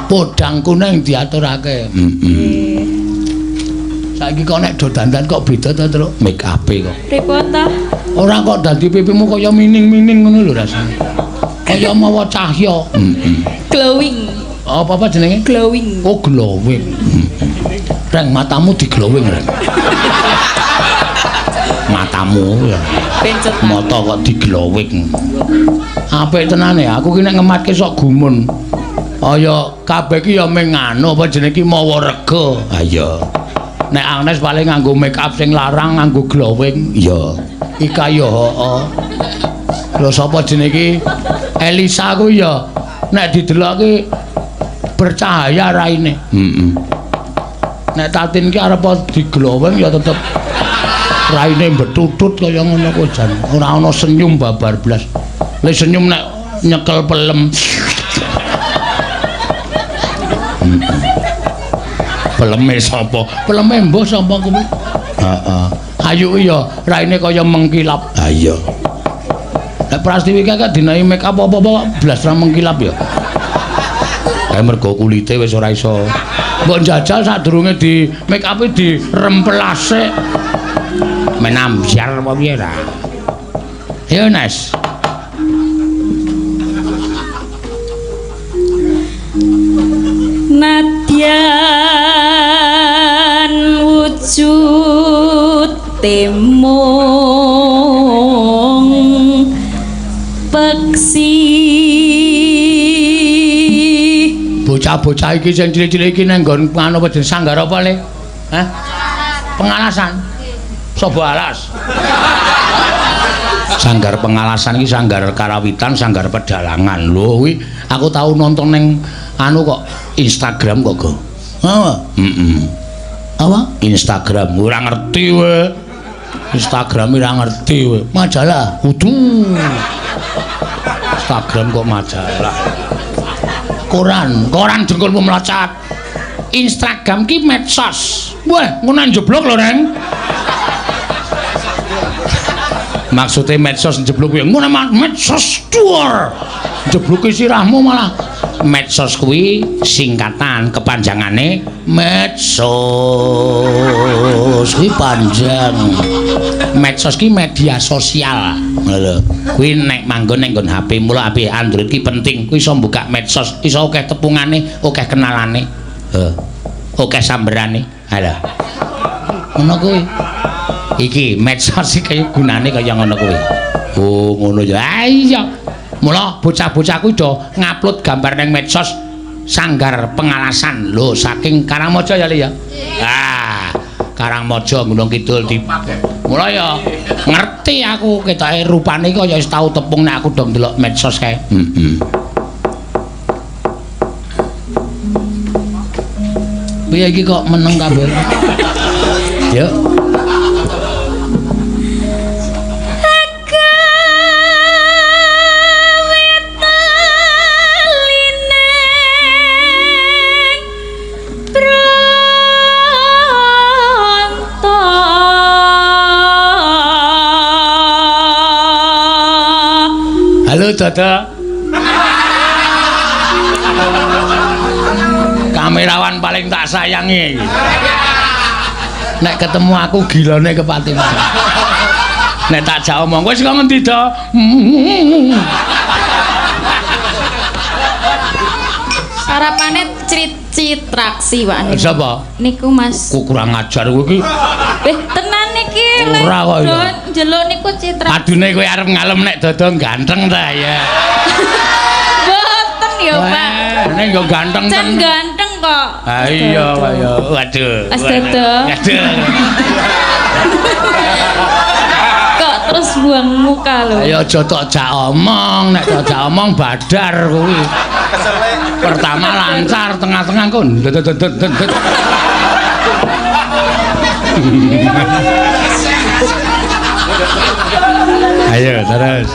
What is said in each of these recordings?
Podang kuning diaturake. Saiki kok nek do dandan kok beda to, Truk? Make up-e kok. Pripun ta? Ora kok dadi pipimu kaya mining-mining ngono lho rasane. Kaya mawa cahya. Glowing. Apa jenenge? Glowing. Oh, glowing. Reng matamu diglowing, Reng. Matamu ya. Pencetan. Mata kok diglowing. Apik tenane, aku ki nek ngematke sok gumun. Kaya kabeh ki ya ming anu apa jenenge ki mawa rega. Ha iya. Nek Agnes paling nganggo make up sing larang nganggo glowing. Iya. Ika ya heeh. Lho sapa jenenge ki? Elisa ku ya nek didelok ki bercahaya raine. Nek Tatin ki arep diglowing ya tetep raine betutut kaya ngono kok jan. Ora ana senyum babar blas. Le senyum nek nyekel pelem. Peleme sapa? Peleme mbah sapa kuwi? Heeh. Ayu ya raine kaya mengkilap. Ha iya. Nek Prastiwi kakek dinai make up apa-apa blas ra mengkilap ya. Kae mergo kulite wis ora iso. Mbok njajal sadurunge di make up-e dirempelase. Menambyar apa piye ra? Ya Nes. Nadyan wujud temong peksi bocah-bocah iki sing cilik-cilik iki nang nggon anu apa jeneng sanggar apa le? Hah? Pengalasan. Sobo alas. Sanggar pengalasan iki sanggar karawitan, sanggar pedalangan. Lho kuwi aku tahu nonton ning anu kok Instagram kok, Go. Apa? Apa? Instagram ora ngerti we. Instagram ora ngerti we. Majalah. Kudu. Instagram kok majalah. Koran jengkulmu mlocot. Instagram ki medsos. Wah, ngono njeblok lho, Reng. Maksudnya medsos njeblok kuwi ngono medsos dhuwur. Njebluki sirahmu malah. Medsos kuwi singkatan kepanjangane medsos. Kuwi panjang. Medsos ki media sosial. Lho. Kuwi nek manggon ning nggon HP mula HP Android ki penting. Kuwi iso mbukak medsos, iso akeh tepungane, akeh kenalane. Akeh samberane. Halah. Ngono kuwi. Iki medsos iki gunane kaya ngono kuwi. Oh, ngono ya. Ha iya. Mula bocah-bocah kuwi do ngupload gambar ning medsos sanggar pengalasan. Lho, saking Karangmaja ya, Le ya. Ah, Karangmaja Gunung Kidul dipakai. Mula ya ngerti aku ketoke rupane kaya wis tau tepung nek aku do ndelok medsos kae. Piye iki kok meneng kabeh? Yo. Halo Dada. Kamerawan paling tak sayangi. Nek ketemu aku gilane kepati. Nek tak jak omong, wis kok ngendi, Da? Sarapane citraksi Pak niku. Sapa? Niku Mas. Ku kurang ajar kowe iki. Tenan iki Ora kok ya. Njeluk niku citraksi. Adune kowe arep ngalem nek Dada ganteng ta ya. Boten ya, Pak. Nek yo ganteng Can ganteng kok. Ha iya kaya waduh. Mas Dada. Waduh. Kok terus buang muka lho. Ayo aja tok jak omong, nek tok jak omong badar kuwi. Pertama lancar, tengah-tengah kok ndet. Ayo terus.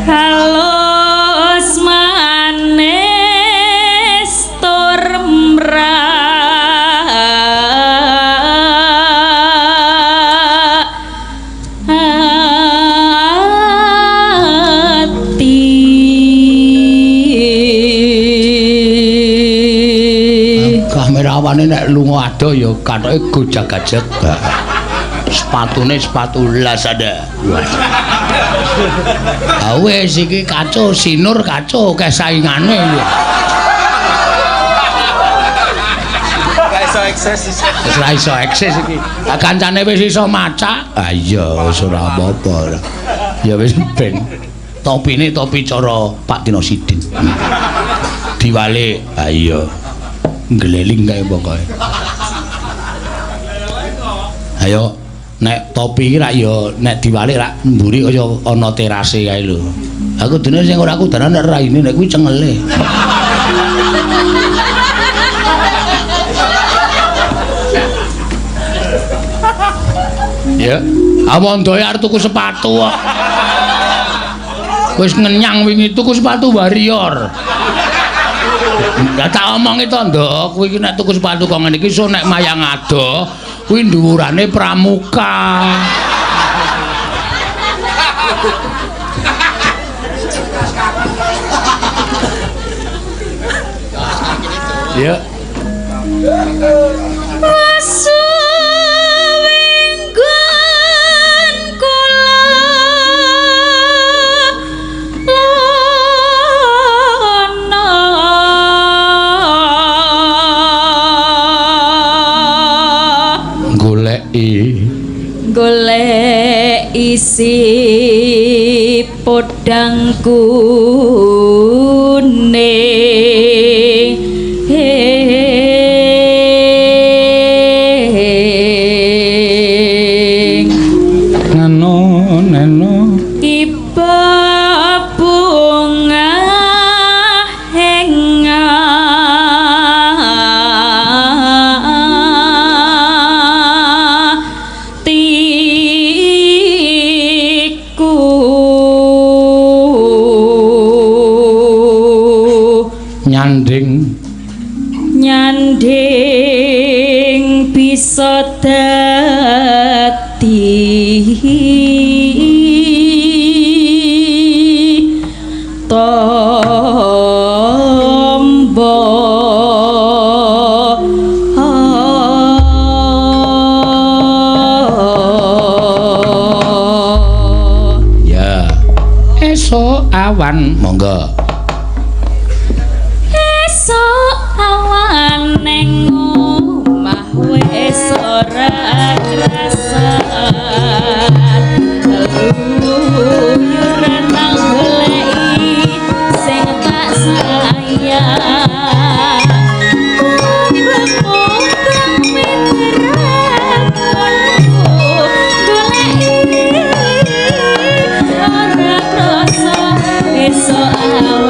Halo manes tur mrak nek lunga adoh ya kathoke gojag-gajeg. Sepatune sepatu Lazada. Ah wis iki kaco sinur kaco akeh saingane ya. Ora iso eksis iki. Ah kancane wis iso macak. Ah iya wis ora apa-apa. Ya wis ben. Topine topi cara Pak Tino Sidin. Diwalik. Ah iya. Ngeleling kae pokoke. Ayo nek topi iki rak ya nek diwalik rak mburi kaya ana terase kae lho. Aku dene sing ora kudanan nek raine nek kuwi cengele. Ya, amondoe arep tuku sepatu kok. Wis ngenyang wingi tuku sepatu Warrior. Lah tak omongi to, Nduk, kuwi nek tuku sepatu kok ngene iki iso nek mayang adoh, kuwi dhuwurane pramuka. Ya. Golek isi podang kuning neno iba bunga nyanding bisa dadi tombo ya esok awan monggo awan neng omah wis ora krasan luyur nang goleki sing tak sayang remukang goleki ora krasa esok awan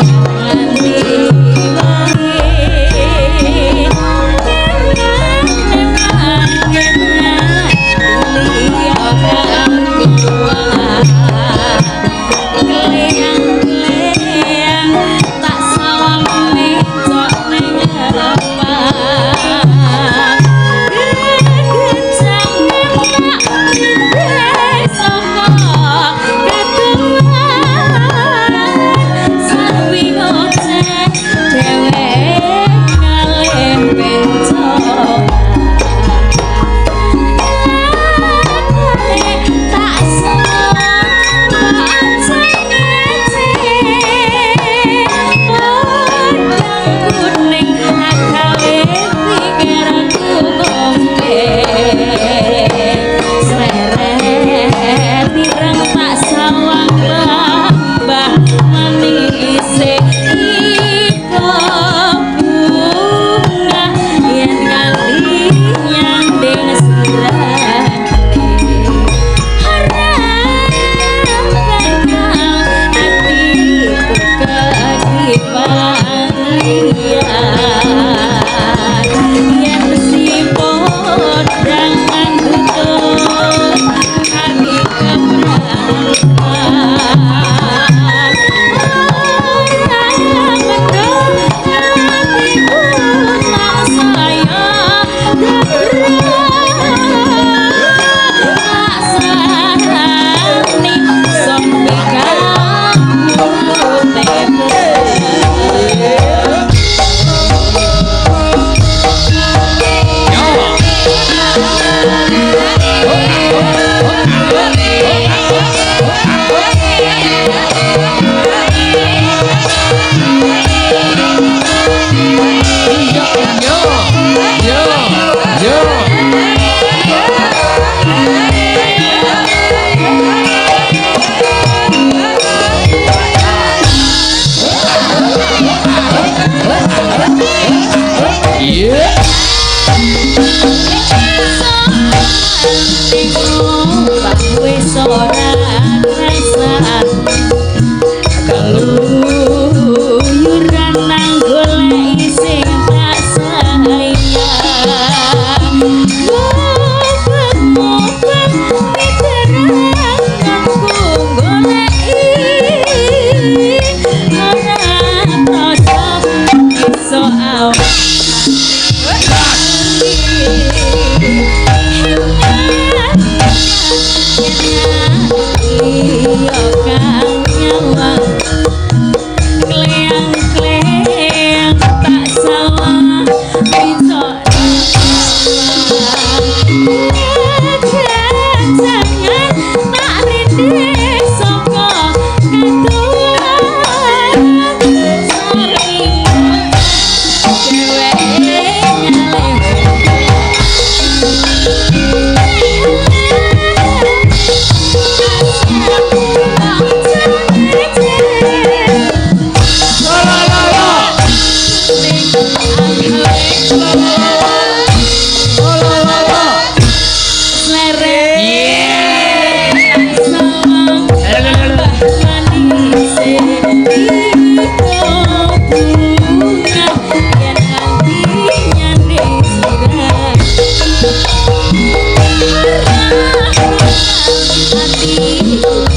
iki